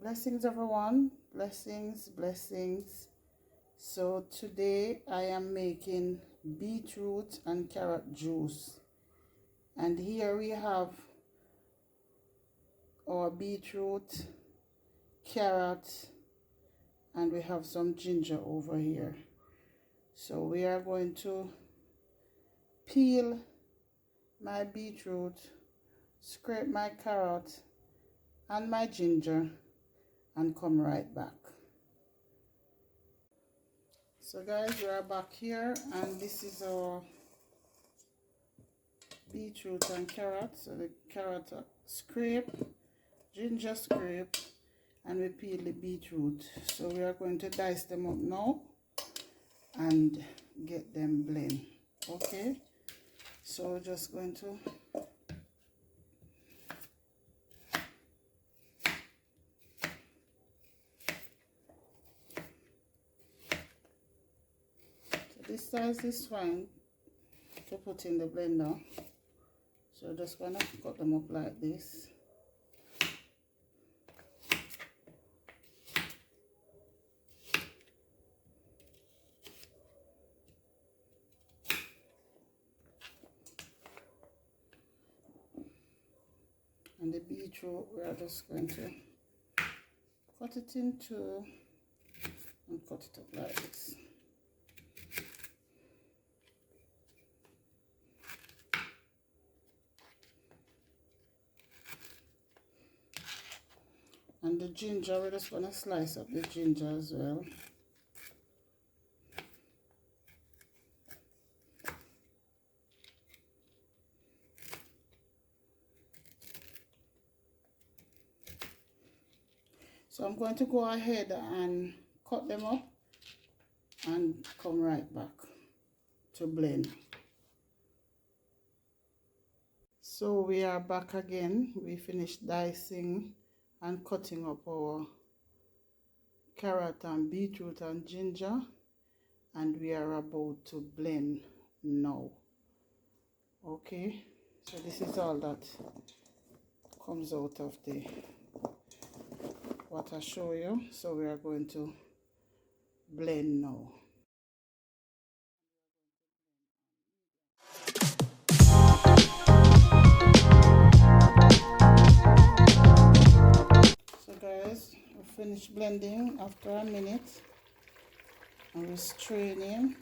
Blessings, everyone. Blessings. So today I am making beetroot and carrot juice, and here we have our beetroot, carrot, and we have some ginger over here. So we are going to peel my beetroot, scrape my carrot and my ginger, and come right back. So guys, we are back here, and this is our beetroot and carrot. So the carrot scrape, ginger scrape, and we peel the beetroot. So we are going to dice them up now and get them blend. Okay, so we're just going to this size is fine to put in the blender. So just gonna cut them up like this. And the beetroot, we are just going to cut it in two and cut it up like this. And the ginger, we're just going to slice up the ginger as well. So I'm going to go ahead and cut them up and come right back to blend. So we are back again. We finished dicing and cutting up our carrot and beetroot and ginger, and we are about to blend now. Okay, so this is all that comes out of the what I show you. So we are going to blend now. So guys, we finished blending after a minute, and we're straining.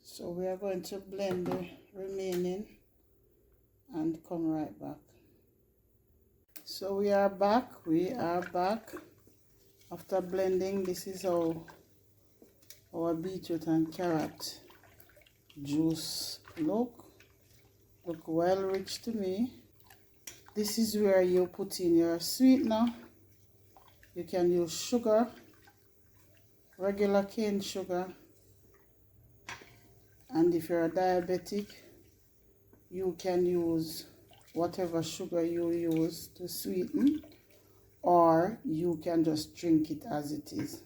So we are going to blend the remaining and come right back. So we are back after blending. This is how our beetroot and carrot juice look well rich to me. This is where you put in your sweetener. You can use sugar, regular cane sugar, and if you're a diabetic, you can use whatever sugar you use to sweeten, or you can just drink it as it is.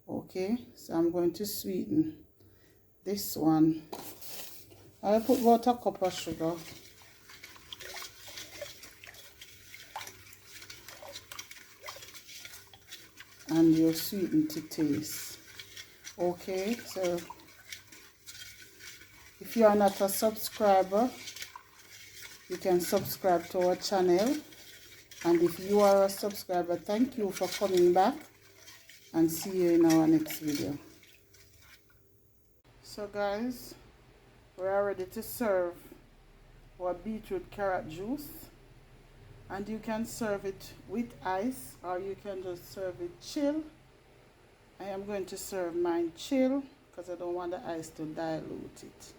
Okay, so I'm going to sweeten this one. I'll put about a cup of sugar. And you sweeten to taste. Okay, so if you are not a subscriber, you can subscribe to our channel. And if you are a subscriber, thank you for coming back, and see you in our next video. So guys, we are ready to serve our beetroot carrot juice, and you can serve it with ice, or you can just serve it chill. I am going to serve mine chill because I don't want the ice to dilute it.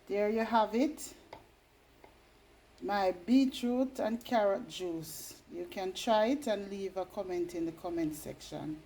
There you have it, my beetroot and carrot juice. You can try it and leave a comment in the comment section.